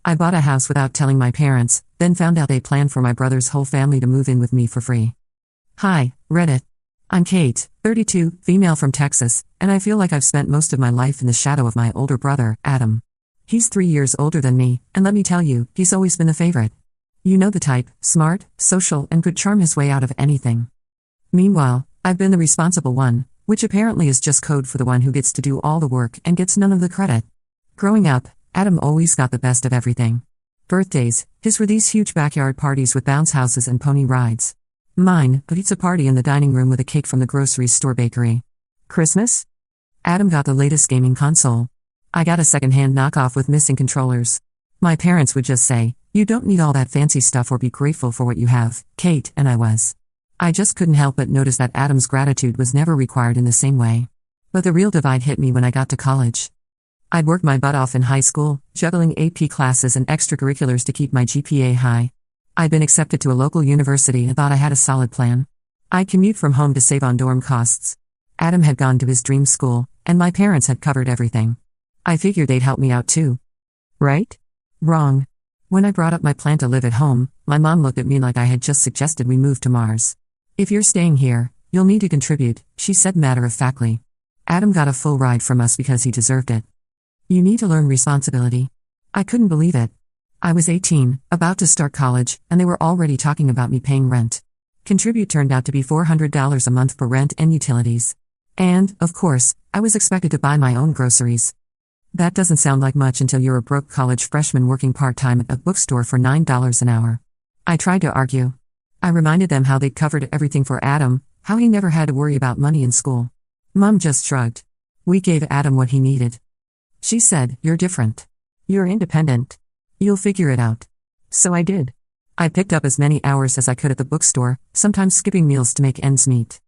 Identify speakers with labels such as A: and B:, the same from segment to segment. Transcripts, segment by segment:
A: I bought a house without telling my parents, then found out they planned for my brother's whole family to move in with me for free. Hi, Reddit. I'm Kate, 32, female from Texas, and I feel like I've spent most of my life in the shadow of my older brother, Adam. He's 3 years older than me, and let me tell you, he's always been a favorite. You know the type, smart, social, and could charm his way out of anything. Meanwhile, I've been the responsible one, which apparently is just code for the one who gets to do all the work and gets none of the credit. Growing up, Adam always got the best of everything. Birthdays, his were these huge backyard parties with bounce houses and pony rides. Mine, a pizza party in the dining room with a cake from the grocery store bakery. Christmas? Adam got the latest gaming console. I got a second-hand knockoff with missing controllers. My parents would just say, "You don't need all that fancy stuff or be grateful for what you have, Kate," and I was. I just couldn't help but notice that Adam's gratitude was never required in the same way. But the real divide hit me when I got to college. I'd worked my butt off in high school, juggling AP classes and extracurriculars to keep my GPA high. I'd been accepted to a local university and thought I had a solid plan. I'd commute from home to save on dorm costs. Adam had gone to his dream school, and my parents had covered everything. I figured they'd help me out too. Right? Wrong. When I brought up my plan to live at home, my mom looked at me like I had just suggested we move to Mars. "If you're staying here, you'll need to contribute," she said matter-of-factly. Adam got a full ride from us because he deserved it. You need to learn responsibility. I couldn't believe it. I was 18, about to start college, and they were already talking about me paying rent. Contribute turned out to be $400 a month for rent and utilities. And, of course, I was expected to buy my own groceries. That doesn't sound like much until you're a broke college freshman working part-time at a bookstore for $9 an hour. I tried to argue. I reminded them how they'd covered everything for Adam, how he never had to worry about money in school. Mom just shrugged. We gave Adam what he needed. She said, "You're different. You're independent. You'll figure it out." So I did. I picked up as many hours as I could at the bookstore, sometimes skipping meals to make ends meet.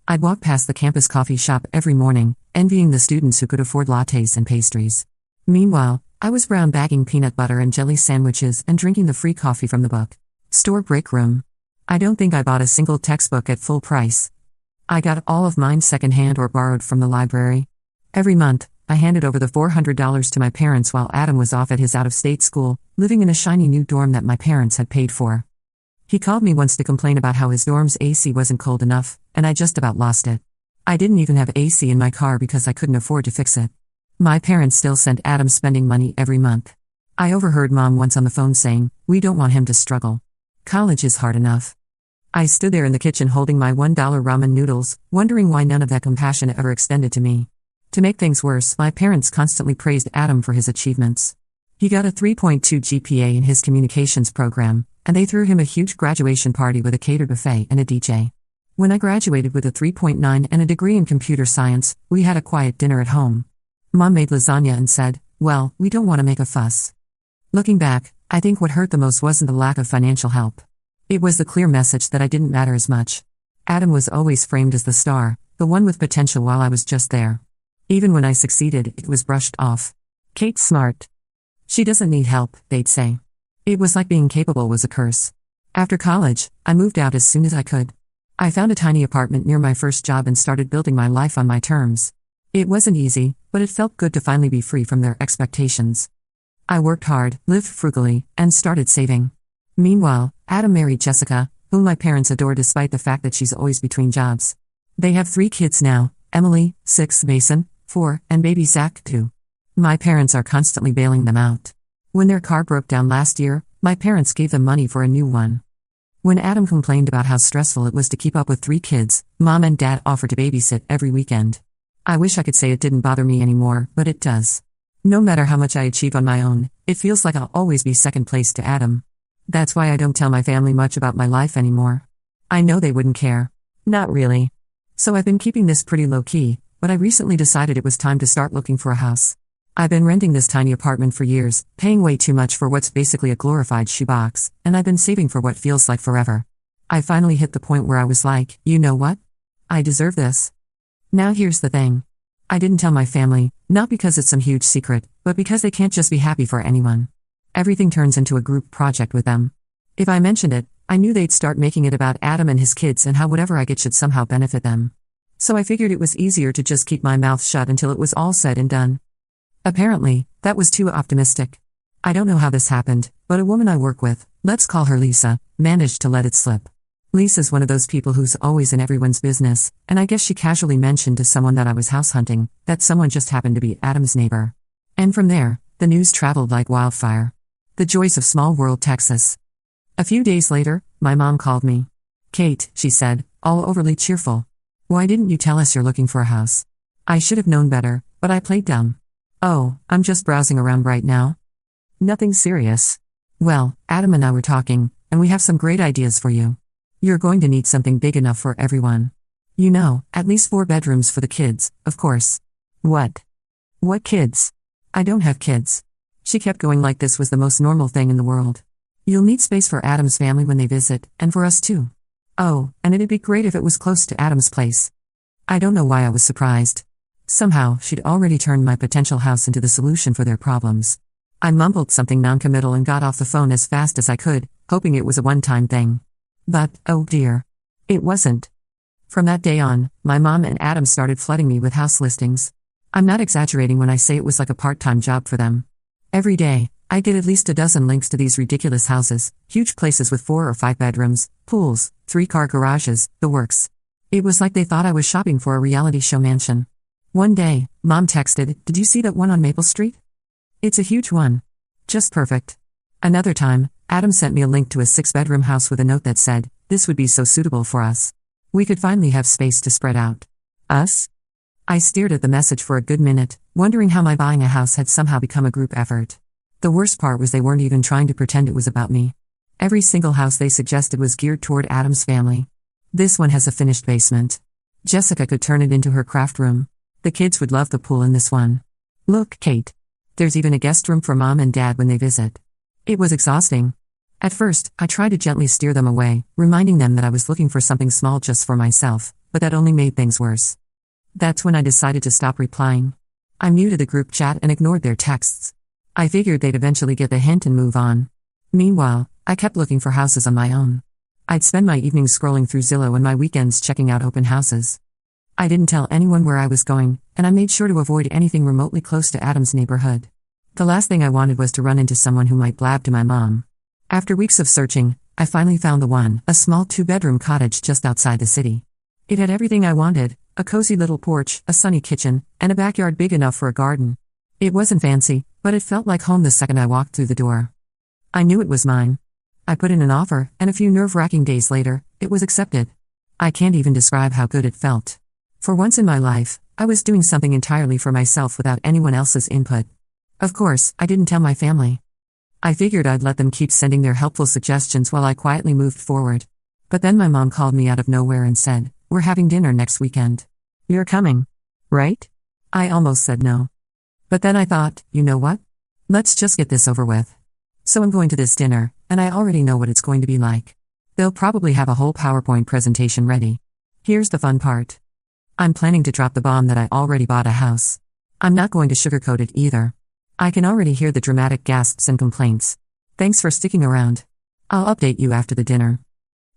A: I'd walk past the campus coffee shop every morning, envying the students who could afford lattes and pastries. Meanwhile, I was brown bagging peanut butter and jelly sandwiches and drinking the free coffee from the book store break room. I don't think I bought a single textbook at full price. I got all of mine secondhand or borrowed from the library. Every month, I handed over the $400 to my parents while Adam was off at his out-of-state school, living in a shiny new dorm that my parents had paid for. He called me once to complain about how his dorm's AC wasn't cold enough, and I just about lost it. I didn't even have AC in my car because I couldn't afford to fix it. My parents still sent Adam spending money every month. I overheard Mom once on the phone saying, "We don't want him to struggle. College is hard enough." I stood there in the kitchen holding my $1 ramen noodles, wondering why none of that compassion ever extended to me. To make things worse, my parents constantly praised Adam for his achievements. He got a 3.2 GPA in his communications program, and they threw him a huge graduation party with a catered buffet and a DJ. When I graduated with a 3.9 and a degree in computer science, we had a quiet dinner at home. Mom made lasagna and said, "Well, we don't want to make a fuss." Looking back, I think what hurt the most wasn't the lack of financial help. It was the clear message that I didn't matter as much. Adam was always framed as the star, the one with potential while I was just there. Even when I succeeded, it was brushed off. "Kate's smart. She doesn't need help," they'd say. It was like being capable was a curse. After college, I moved out as soon as I could. I found a tiny apartment near my first job and started building my life on my terms. It wasn't easy, but it felt good to finally be free from their expectations. I worked hard, lived frugally, and started saving. Meanwhile, Adam married Jessica, whom my parents adore despite the fact that she's always between jobs. They have 3 kids now, Emily, 6, Mason, 4, and baby Zach, 2. My parents are constantly bailing them out. When their car broke down last year, my parents gave them money for a new one. When Adam complained about how stressful it was to keep up with 3 kids, Mom and Dad offered to babysit every weekend. I wish I could say it didn't bother me anymore, but it does. No matter how much I achieve on my own, it feels like I'll always be second place to Adam. That's why I don't tell my family much about my life anymore. I know they wouldn't care. Not really. So I've been keeping this pretty low-key, but I recently decided it was time to start looking for a house. I've been renting this tiny apartment for years, paying way too much for what's basically a glorified shoebox, and I've been saving for what feels like forever. I finally hit the point where I was like, you know what? I deserve this. Now here's the thing. I didn't tell my family, not because it's some huge secret, but because they can't just be happy for anyone. Everything turns into a group project with them. If I mentioned it, I knew they'd start making it about Adam and his kids and how whatever I get should somehow benefit them. So I figured it was easier to just keep my mouth shut until it was all said and done. Apparently, that was too optimistic. I don't know how this happened, but a woman I work with, let's call her Lisa, managed to let it slip. Lisa's one of those people who's always in everyone's business, and I guess she casually mentioned to someone that I was house hunting, that someone just happened to be Adam's neighbor. And from there, the news traveled like wildfire. The joys of small world Texas. A few days later, my mom called me. "Kate," she said, all overly cheerful. "Why didn't you tell us you're looking for a house?" I should have known better, but I played dumb. "Oh, I'm just browsing around right now. Nothing serious." "Well, Adam and I were talking, and we have some great ideas for you. You're going to need something big enough for everyone. You know, at least 4 bedrooms for the kids, of course." "What? What kids? I don't have kids." She kept going like this was the most normal thing in the world. "You'll need space for Adam's family when they visit, and for us too. Oh, and it'd be great if it was close to Adam's place." I don't know why I was surprised. Somehow, she'd already turned my potential house into the solution for their problems. I mumbled something noncommittal and got off the phone as fast as I could, hoping it was a one-time thing. But, oh dear. It wasn't. From that day on, my mom and Adam started flooding me with house listings. I'm not exaggerating when I say it was like a part-time job for them. Every day, I get at least a dozen links to these ridiculous houses, huge places with 4 or 5 bedrooms, pools, 3-car garages, the works. It was like they thought I was shopping for a reality show mansion. One day, Mom texted, "Did you see that one on Maple Street? It's a huge one. Just perfect." Another time, Adam sent me a link to a 6-bedroom house with a note that said, "This would be so suitable for us. We could finally have space to spread out." Us? I stared at the message for a good minute, wondering how my buying a house had somehow become a group effort. The worst part was they weren't even trying to pretend it was about me. Every single house they suggested was geared toward Adam's family. "This one has a finished basement. Jessica could turn it into her craft room. The kids would love the pool in this one. Look, Kate. There's even a guest room for Mom and Dad when they visit." It was exhausting. At first, I tried to gently steer them away, reminding them that I was looking for something small just for myself, but that only made things worse. That's when I decided to stop replying. I muted the group chat and ignored their texts. I figured they'd eventually get the hint and move on. Meanwhile, I kept looking for houses on my own. I'd spend my evenings scrolling through Zillow and my weekends checking out open houses. I didn't tell anyone where I was going, and I made sure to avoid anything remotely close to Adam's neighborhood. The last thing I wanted was to run into someone who might blab to my mom. After weeks of searching, I finally found the one, a small 2-bedroom cottage just outside the city. It had everything I wanted, a cozy little porch, a sunny kitchen, and a backyard big enough for a garden. It wasn't fancy, but it felt like home the second I walked through the door. I knew it was mine. I put in an offer, and a few nerve-wracking days later, it was accepted. I can't even describe how good it felt. For once in my life, I was doing something entirely for myself without anyone else's input. Of course, I didn't tell my family. I figured I'd let them keep sending their helpful suggestions while I quietly moved forward. But then my mom called me out of nowhere and said, "We're having dinner next weekend. You're coming, right?" I almost said no. But then I thought, you know what? Let's just get this over with. So I'm going to this dinner, and I already know what it's going to be like. They'll probably have a whole PowerPoint presentation ready. Here's the fun part. I'm planning to drop the bomb that I already bought a house. I'm not going to sugarcoat it either. I can already hear the dramatic gasps and complaints. Thanks for sticking around. I'll update you after the dinner.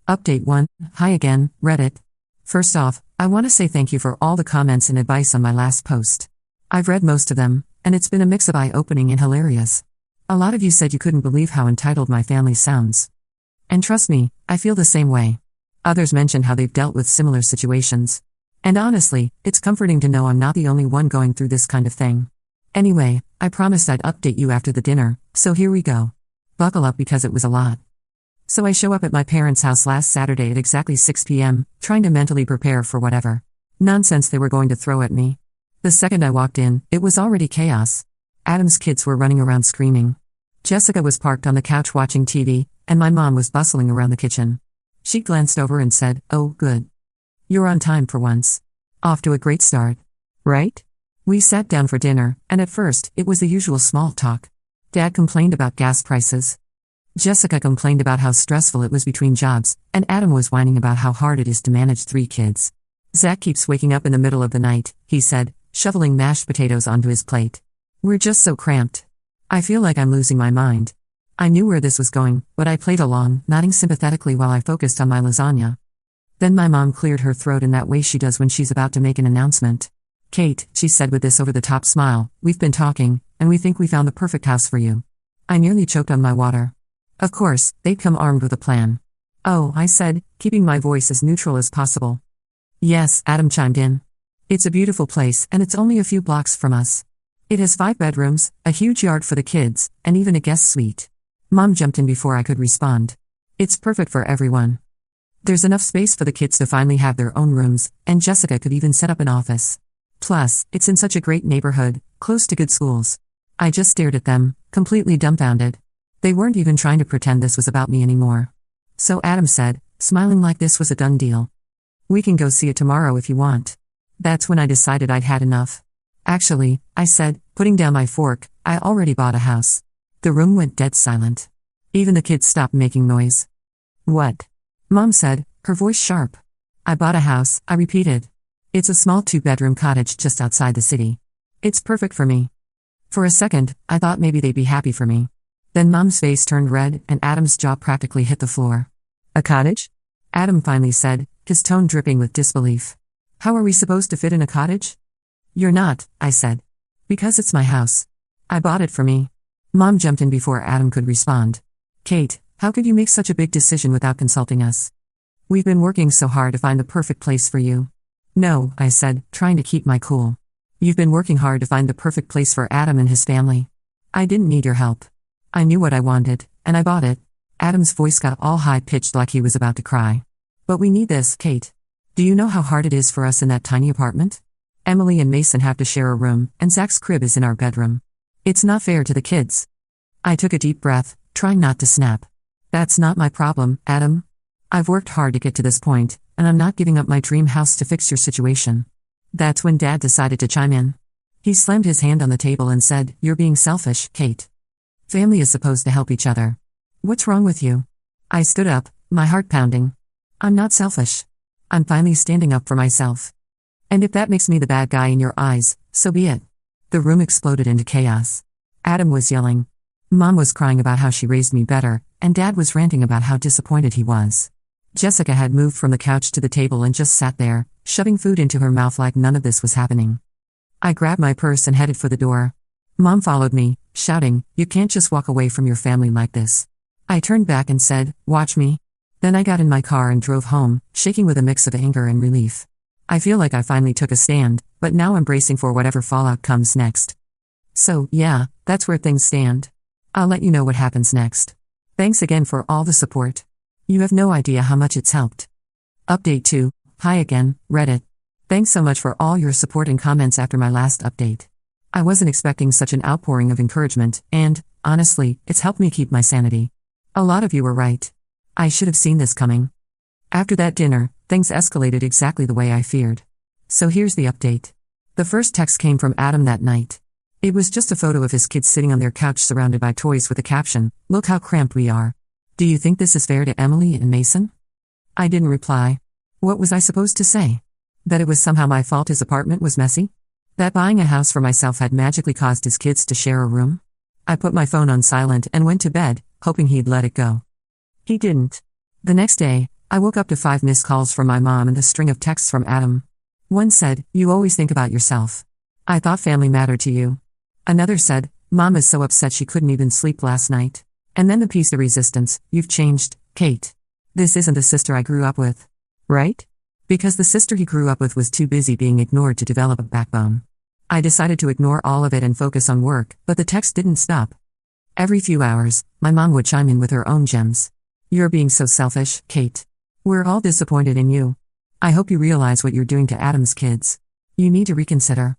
A: Update 1. Hi again, Reddit. First off, I want to say thank you for all the comments and advice on my last post. I've read most of them, and it's been a mix of eye-opening and hilarious. A lot of you said you couldn't believe how entitled my family sounds. And trust me, I feel the same way. Others mentioned how they've dealt with similar situations. And honestly, it's comforting to know I'm not the only one going through this kind of thing. Anyway, I promised I'd update you after the dinner, so here we go. Buckle up because it was a lot. So I show up at my parents' house last Saturday at exactly 6 p.m., trying to mentally prepare for whatever nonsense they were going to throw at me. The second I walked in, it was already chaos. Adam's kids were running around screaming. Jessica was parked on the couch watching TV, and my mom was bustling around the kitchen. She glanced over and said, "Oh, good. You're on time for once. Off to a great start. Right?" We sat down for dinner, and at first, it was the usual small talk. Dad complained about gas prices. Jessica complained about how stressful it was between jobs, and Adam was whining about how hard it is to manage 3 kids. "Zach keeps waking up in the middle of the night," he said, shoveling mashed potatoes onto his plate. "We're just so cramped. I feel like I'm losing my mind." I knew where this was going, but I played along, nodding sympathetically while I focused on my lasagna. Then my mom cleared her throat in that way she does when she's about to make an announcement. "Kate," she said with this over-the-top smile, "we've been talking, and we think we found the perfect house for you." I nearly choked on my water. Of course, they'd come armed with a plan. Oh, I said, keeping my voice as neutral as possible. Yes, Adam chimed in. It's a beautiful place and it's only a few blocks from us. It has 5 bedrooms, a huge yard for the kids, and even a guest suite. Mom jumped in before I could respond. It's perfect for everyone. There's enough space for the kids to finally have their own rooms, and Jessica could even set up an office. Plus, it's in such a great neighborhood, close to good schools. I just stared at them, completely dumbfounded. They weren't even trying to pretend this was about me anymore. So Adam said, smiling like this was a done deal. We can go see it tomorrow if you want. That's when I decided I'd had enough. Actually, I said, putting down my fork, I already bought a house. The room went dead silent. Even the kids stopped making noise. What? Mom said, her voice sharp. I bought a house, I repeated. It's a small 2-bedroom cottage just outside the city. It's perfect for me. For a second, I thought maybe they'd be happy for me. Then Mom's face turned red and Adam's jaw practically hit the floor. A cottage? Adam finally said, his tone dripping with disbelief. How are we supposed to fit in a cottage? You're not, I said. Because it's my house. I bought it for me. Mom jumped in before Adam could respond. Kate, how could you make such a big decision without consulting us? We've been working so hard to find the perfect place for you. No, I said, trying to keep my cool. You've been working hard to find the perfect place for Adam and his family. I didn't need your help. I knew what I wanted, and I bought it. Adam's voice got all high-pitched like he was about to cry. But we need this, Kate. Do you know how hard it is for us in that tiny apartment? Emily and Mason have to share a room, and Zach's crib is in our bedroom. It's not fair to the kids. I took a deep breath, trying not to snap. That's not my problem, Adam. I've worked hard to get to this point, and I'm not giving up my dream house to fix your situation. That's when Dad decided to chime in. He slammed his hand on the table and said, You're being selfish, Kate. Family is supposed to help each other. What's wrong with you? I stood up, my heart pounding. I'm not selfish. I'm finally standing up for myself. And if that makes me the bad guy in your eyes, so be it. The room exploded into chaos. Adam was yelling. Mom was crying about how she raised me better, and Dad was ranting about how disappointed he was. Jessica had moved from the couch to the table and just sat there, shoving food into her mouth like none of this was happening. I grabbed my purse and headed for the door. Mom followed me, shouting, You can't just walk away from your family like this. I turned back and said, Watch me. Then I got in my car and drove home, shaking with a mix of anger and relief. I feel like I finally took a stand, but now I'm bracing for whatever fallout comes next. So, yeah, that's where things stand. I'll let you know what happens next. Thanks again for all the support. You have no idea how much it's helped. Update 2. Hi again, Reddit. Thanks so much for all your support and comments after my last update. I wasn't expecting such an outpouring of encouragement, and, honestly, it's helped me keep my sanity. A lot of you were right. I should have seen this coming. After that dinner, things escalated exactly the way I feared. So here's the update. The first text came from Adam that night. It was just a photo of his kids sitting on their couch surrounded by toys with the caption, Look how cramped we are. Do you think this is fair to Emily and Mason? I didn't reply. What was I supposed to say? That it was somehow my fault his apartment was messy? That buying a house for myself had magically caused his kids to share a room? I put my phone on silent and went to bed, hoping he'd let it go. He didn't. The next day, I woke up to 5 missed calls from my mom and a string of texts from Adam. One said, You always think about yourself. I thought family mattered to you. Another said, Mom is so upset she couldn't even sleep last night. And then the piece of resistance, You've changed, Kate. This isn't the sister I grew up with. Right? Because the sister he grew up with was too busy being ignored to develop a backbone. I decided to ignore all of it and focus on work, but the text didn't stop. Every few hours, my mom would chime in with her own gems. You're being so selfish, Kate. We're all disappointed in you. I hope you realize what you're doing to Adam's kids. You need to reconsider.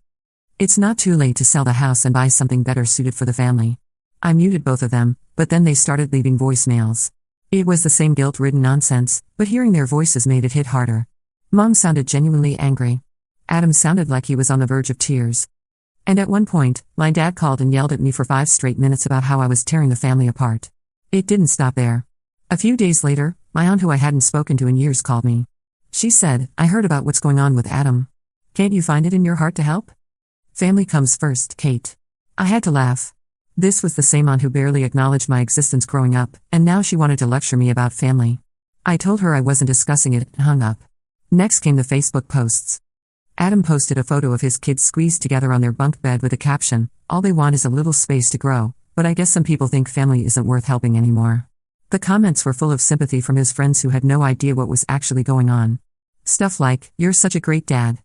A: It's not too late to sell the house and buy something better suited for the family. I muted both of them, but then they started leaving voicemails. It was the same guilt-ridden nonsense, but hearing their voices made it hit harder. Mom sounded genuinely angry. Adam sounded like he was on the verge of tears. And at one point, my dad called and yelled at me for 5 straight minutes about how I was tearing the family apart. It didn't stop there. A few days later, my aunt who I hadn't spoken to in years called me. She said, I heard about what's going on with Adam. Can't you find it in your heart to help? Family comes first, Kate. I had to laugh. This was the same aunt who barely acknowledged my existence growing up, and now she wanted to lecture me about family. I told her I wasn't discussing it and hung up. Next came the Facebook posts. Adam posted a photo of his kids squeezed together on their bunk bed with a caption, All they want is a little space to grow, But I guess some people think family isn't worth helping anymore. The comments were full of sympathy from his friends who had no idea what was actually going on. Stuff like, "You're such a great dad.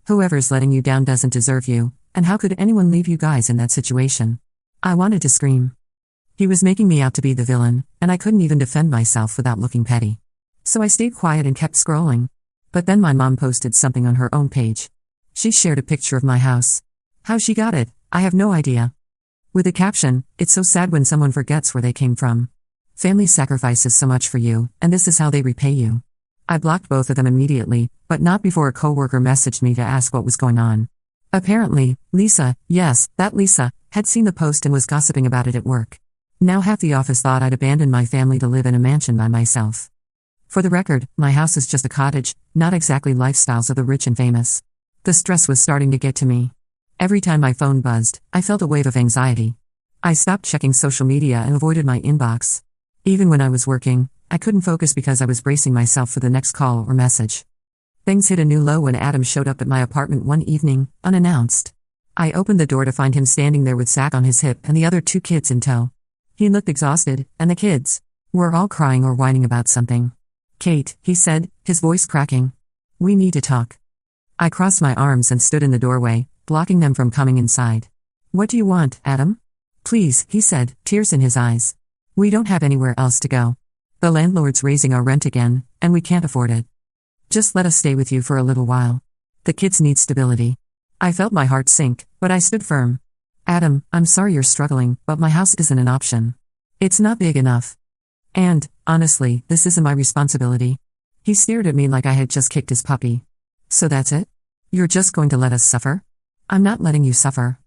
A: Whoever's letting you down doesn't deserve you, and how could anyone leave you guys in that situation?" I wanted to scream. He was making me out to be the villain, and I couldn't even defend myself without looking petty. So I stayed quiet and kept scrolling. But then my mom posted something on her own page. She shared a picture of my house. How she got it, I have no idea. With a caption, "It's so sad when someone forgets where they came from. Family sacrifices so much for you, and this is how they repay you." I blocked both of them immediately, but not before a coworker messaged me to ask what was going on. Apparently, Lisa, yes, that Lisa, had seen the post and was gossiping about it at work. Now half the office thought I'd abandoned my family to live in a mansion by myself. For the record, my house is just a cottage, not exactly lifestyles of the rich and famous. The stress was starting to get to me. Every time my phone buzzed, I felt a wave of anxiety. I stopped checking social media and avoided my inbox. Even when I was working, I couldn't focus because I was bracing myself for the next call or message. Things hit a new low when Adam showed up at my apartment one evening, unannounced. I opened the door to find him standing there with Zach on his hip and the other 2 kids in tow. He looked exhausted, and the kids were all crying or whining about something. "Kate," he said, his voice cracking. "We need to talk." I crossed my arms and stood in the doorway, blocking them from coming inside. "What do you want, Adam?" "Please," he said, tears in his eyes. "We don't have anywhere else to go. The landlord's raising our rent again, and we can't afford it. Just let us stay with you for a little while. The kids need stability." I felt my heart sink, but I stood firm. "Adam, I'm sorry you're struggling, but my house isn't an option. It's not big enough. And, honestly, this isn't my responsibility." He stared at me like I had just kicked his puppy. "So that's it? You're just going to let us suffer?" "I'm not letting you suffer.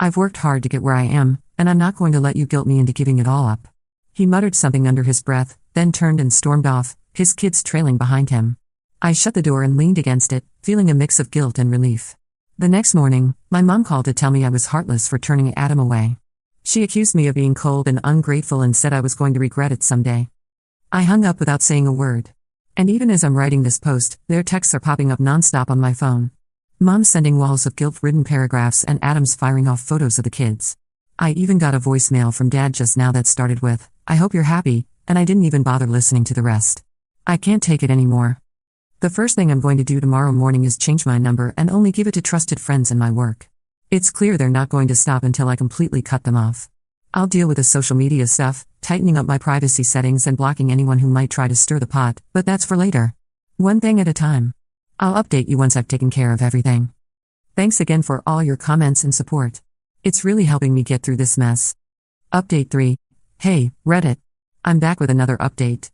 A: I've worked hard to get where I am, and I'm not going to let you guilt me into giving it all up." He muttered something under his breath, then turned and stormed off, his kids trailing behind him. I shut the door and leaned against it, feeling a mix of guilt and relief. The next morning, my mom called to tell me I was heartless for turning Adam away. She accused me of being cold and ungrateful and said I was going to regret it someday. I hung up without saying a word. And even as I'm writing this post, their texts are popping up nonstop on my phone. Mom's sending walls of guilt-ridden paragraphs and Adam's firing off photos of the kids. I even got a voicemail from Dad just now that started with, "I hope you're happy," and I didn't even bother listening to the rest. I can't take it anymore. The first thing I'm going to do tomorrow morning is change my number and only give it to trusted friends in my work. It's clear they're not going to stop until I completely cut them off. I'll deal with the social media stuff, tightening up my privacy settings and blocking anyone who might try to stir the pot, but that's for later. One thing at a time. I'll update you once I've taken care of everything. Thanks again for all your comments and support. It's really helping me get through this mess. Update 3. Hey, Reddit. I'm back with another update.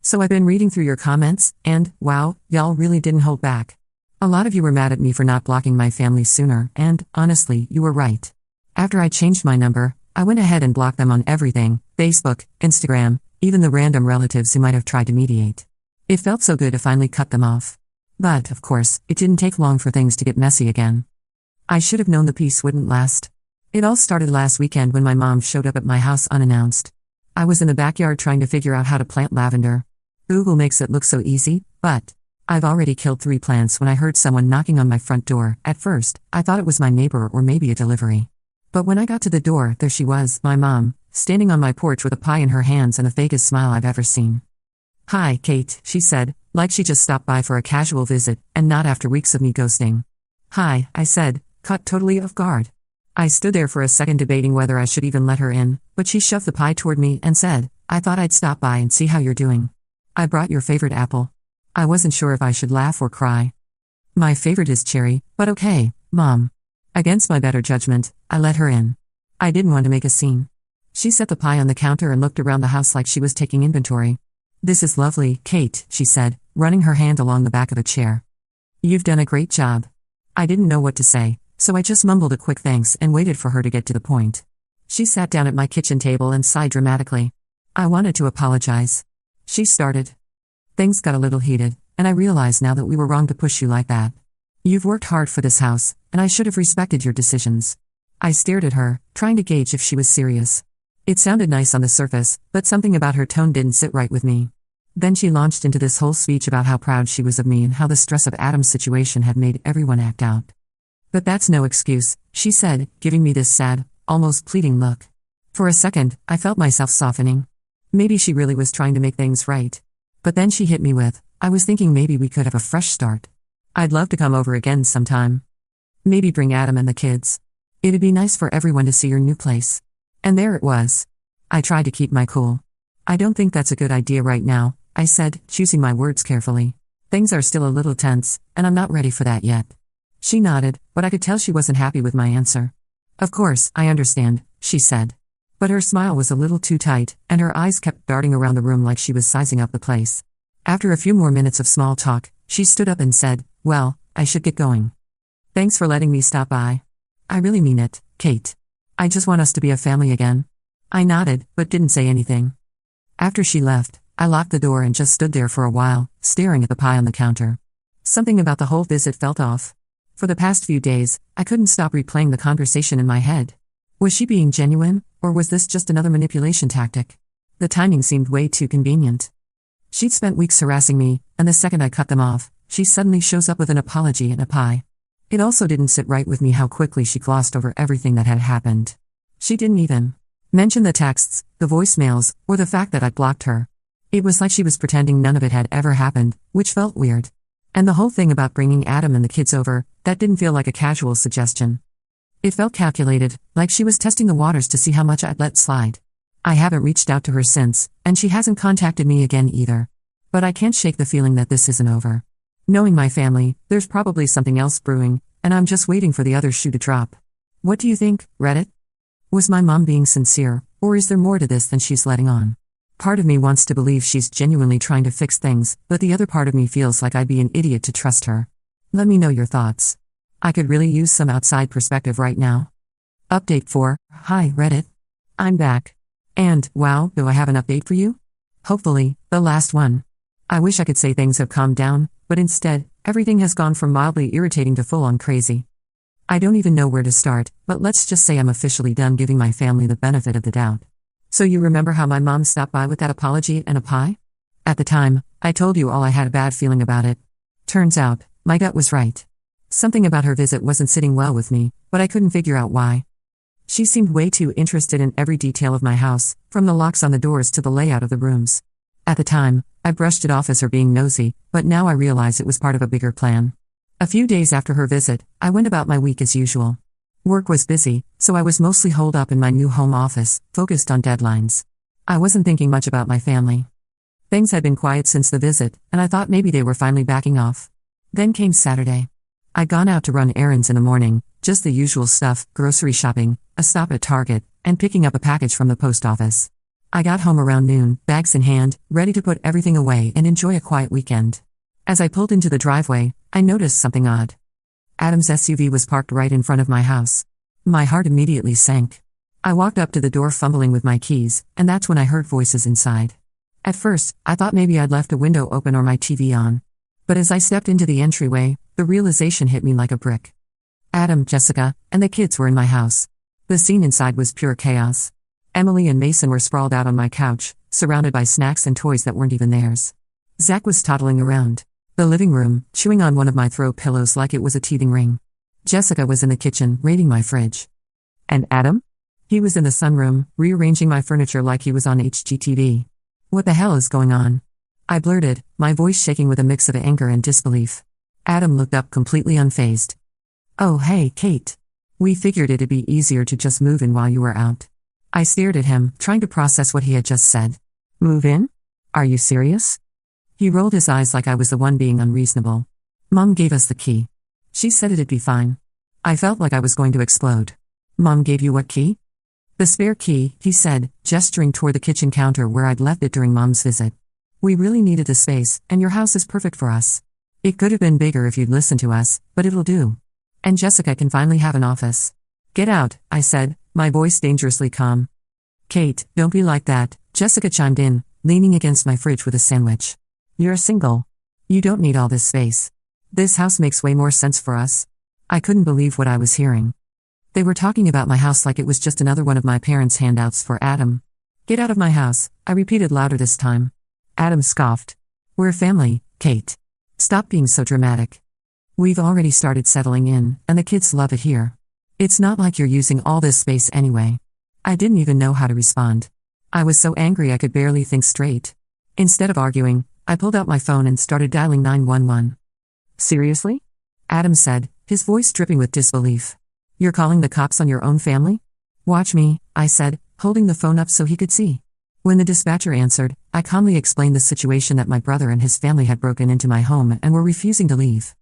A: So I've been reading through your comments, and, wow, y'all really didn't hold back. A lot of you were mad at me for not blocking my family sooner, and, honestly, you were right. After I changed my number, I went ahead and blocked them on everything, Facebook, Instagram, even the random relatives who might have tried to mediate. It felt so good to finally cut them off. But, of course, it didn't take long for things to get messy again. I should have known the peace wouldn't last. It all started last weekend when my mom showed up at my house unannounced. I was in the backyard trying to figure out how to plant lavender. Google makes it look so easy, but I've already killed 3 plants when I heard someone knocking on my front door. At first, I thought it was my neighbor or maybe a delivery. But when I got to the door, there she was, my mom, standing on my porch with a pie in her hands and the fakest smile I've ever seen. "Hi, Kate," she said, like she just stopped by for a casual visit, and not after weeks of me ghosting. "Hi," I said, caught totally off guard. I stood there for a second debating whether I should even let her in, but she shoved the pie toward me and said, "I thought I'd stop by and see how you're doing. I brought your favorite apple." I wasn't sure if I should laugh or cry. "My favorite is cherry, but okay, Mom." Against my better judgment, I let her in. I didn't want to make a scene. She set the pie on the counter and looked around the house like she was taking inventory. "This is lovely, Kate," she said, running her hand along the back of a chair. "You've done a great job." I didn't know what to say, so I just mumbled a quick thanks and waited for her to get to the point. She sat down at my kitchen table and sighed dramatically. I wanted to apologize. She started. "Things got a little heated, and I realize now that we were wrong to push you like that. You've worked hard for this house, and I should have respected your decisions." I stared at her, trying to gauge if she was serious. It sounded nice on the surface, but something about her tone didn't sit right with me. Then she launched into this whole speech about how proud she was of me and how the stress of Adam's situation had made everyone act out. "But that's no excuse," she said, giving me this sad, almost pleading look. For a second, I felt myself softening. Maybe she really was trying to make things right. But then she hit me with, I was thinking maybe we could have a fresh start. I'd love to come over again sometime. Maybe bring Adam and the kids. It'd be nice for everyone to see your new place. And there it was. I tried to keep my cool. I don't think that's a good idea right now, I said, choosing my words carefully. Things are still a little tense, and I'm not ready for that yet. She nodded, but I could tell she wasn't happy with my answer. Of course, I understand, she said. But her smile was a little too tight, and her eyes kept darting around the room like she was sizing up the place. After a few more minutes of small talk, she stood up and said, well, I should get going. Thanks for letting me stop by. I really mean it, Kate. I just want us to be a family again. I nodded, but didn't say anything. After she left, I locked the door and just stood there for a while, staring at the pie on the counter. Something about the whole visit felt off. For the past few days, I couldn't stop replaying the conversation in my head. Was she being genuine, or was this just another manipulation tactic? The timing seemed way too convenient. She'd spent weeks harassing me, and the second I cut them off, she suddenly shows up with an apology and a pie. It also didn't sit right with me how quickly she glossed over everything that had happened. She didn't even mention the texts, the voicemails, or the fact that I'd blocked her. It was like she was pretending none of it had ever happened, which felt weird. And the whole thing about bringing Adam and the kids over, that didn't feel like a casual suggestion. It felt calculated, like she was testing the waters to see how much I'd let slide. I haven't reached out to her since, and she hasn't contacted me again either. But I can't shake the feeling that this isn't over. Knowing my family, there's probably something else brewing, and I'm just waiting for the other shoe to drop. What do you think, Reddit? Was my mom being sincere, or is there more to this than she's letting on? Part of me wants to believe she's genuinely trying to fix things, but the other part of me feels like I'd be an idiot to trust her. Let me know your thoughts. I could really use some outside perspective right now. Update 4, hi Reddit. I'm back. And, wow, do I have an update for you? Hopefully, the last one. I wish I could say things have calmed down, but instead, everything has gone from mildly irritating to full-on crazy. I don't even know where to start, but let's just say I'm officially done giving my family the benefit of the doubt. So you remember how my mom stopped by with that apology and a pie? At the time, I told you all I had a bad feeling about it. Turns out, my gut was right. Something about her visit wasn't sitting well with me, but I couldn't figure out why. She seemed way too interested in every detail of my house, from the locks on the doors to the layout of the rooms. At the time, I brushed it off as her being nosy, but now I realize it was part of a bigger plan. A few days after her visit, I went about my week as usual. Work was busy, so I was mostly holed up in my new home office, focused on deadlines. I wasn't thinking much about my family. Things had been quiet since the visit, and I thought maybe they were finally backing off. Then came Saturday. I'd gone out to run errands in the morning, just the usual stuff, grocery shopping, a stop at Target, and picking up a package from the post office. I got home around noon, bags in hand, ready to put everything away and enjoy a quiet weekend. As I pulled into the driveway, I noticed something odd. Adam's SUV was parked right in front of my house. My heart immediately sank. I walked up to the door fumbling with my keys, and that's when I heard voices inside. At first, I thought maybe I'd left a window open or my TV on. But as I stepped into the entryway, the realization hit me like a brick. Adam, Jessica, and the kids were in my house. The scene inside was pure chaos. Emily and Mason were sprawled out on my couch, surrounded by snacks and toys that weren't even theirs. Zach was toddling around the living room, chewing on one of my throw pillows like it was a teething ring. Jessica was in the kitchen, raiding my fridge. And Adam? He was in the sunroom, rearranging my furniture like he was on HGTV. What the hell is going on? I blurted, my voice shaking with a mix of anger and disbelief. Adam looked up completely unfazed. Oh hey, Kate. We figured it'd be easier to just move in while you were out. I stared at him, trying to process what he had just said. Move in? Are you serious? He rolled his eyes like I was the one being unreasonable. Mom gave us the key. She said it'd be fine. I felt like I was going to explode. Mom gave you what key? The spare key, he said, gesturing toward the kitchen counter where I'd left it during Mom's visit. We really needed the space, and your house is perfect for us. It could have been bigger if you'd listened to us, but it'll do. And Jessica can finally have an office. Get out, I said, my voice dangerously calm. Kate, don't be like that, Jessica chimed in, leaning against my fridge with a sandwich. You're single. You don't need all this space. This house makes way more sense for us. I couldn't believe what I was hearing. They were talking about my house like it was just another one of my parents' handouts for Adam. Get out of my house, I repeated louder this time. Adam scoffed. We're family, Kate. Stop being so dramatic. We've already started settling in, and the kids love it here. It's not like you're using all this space anyway. I didn't even know how to respond. I was so angry I could barely think straight. Instead of arguing, I pulled out my phone and started dialing 911. Seriously? Adam said, his voice dripping with disbelief. You're calling the cops on your own family? Watch me, I said, holding the phone up so he could see. When the dispatcher answered, I calmly explained the situation that my brother and his family had broken into my home and were refusing to leave.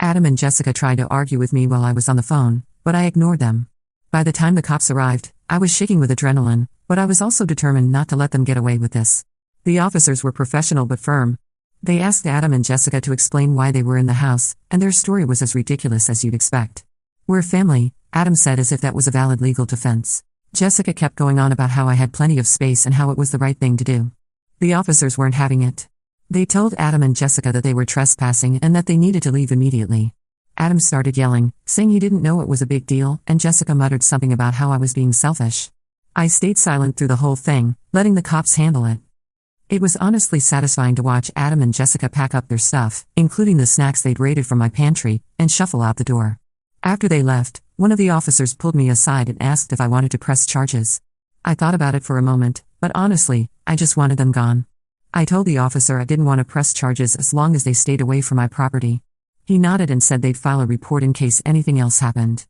A: Adam and Jessica tried to argue with me while I was on the phone, but I ignored them. By the time the cops arrived, I was shaking with adrenaline, but I was also determined not to let them get away with this. The officers were professional but firm. They asked Adam and Jessica to explain why they were in the house, and their story was as ridiculous as you'd expect. We're family, Adam said as if that was a valid legal defense. Jessica kept going on about how I had plenty of space and how it was the right thing to do. The officers weren't having it. They told Adam and Jessica that they were trespassing and that they needed to leave immediately. Adam started yelling, saying he didn't know it was a big deal, and Jessica muttered something about how I was being selfish. I stayed silent through the whole thing, letting the cops handle it. It was honestly satisfying to watch Adam and Jessica pack up their stuff, including the snacks they'd raided from my pantry, and shuffle out the door. After they left, one of the officers pulled me aside and asked if I wanted to press charges. I thought about it for a moment, but honestly, I just wanted them gone. I told the officer I didn't want to press charges as long as they stayed away from my property. He nodded and said they'd file a report in case anything else happened.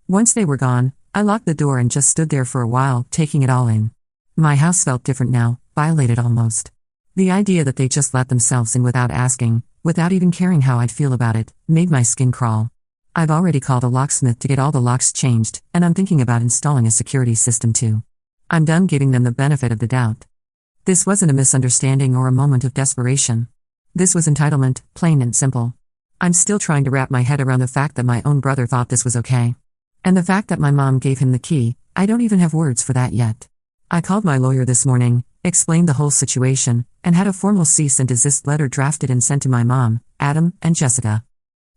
A: Once they were gone, I locked the door and just stood there for a while, taking it all in. My house felt different now, violated almost. The idea that they just let themselves in without asking, without even caring how I'd feel about it, made my skin crawl. I've already called a locksmith to get all the locks changed, and I'm thinking about installing a security system too. I'm done giving them the benefit of the doubt. This wasn't a misunderstanding or a moment of desperation. This was entitlement, plain and simple. I'm still trying to wrap my head around the fact that my own brother thought this was okay. And the fact that my mom gave him the key, I don't even have words for that yet. I called my lawyer this morning, explained the whole situation, and had a formal cease and desist letter drafted and sent to my mom, Adam, and Jessica.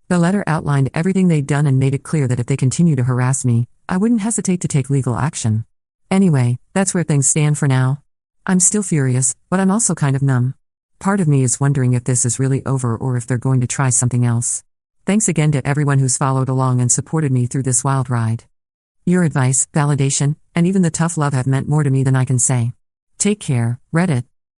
A: The letter outlined everything they'd done and made it clear that if they continue to harass me, I wouldn't hesitate to take legal action. Anyway, that's where things stand for now. I'm still furious, but I'm also kind of numb. Part of me is wondering if this is really over or if they're going to try something else. Thanks again to everyone who's followed along and supported me through this wild ride. Your advice, validation, and even the tough love have meant more to me than I can say. Take care, Reddit.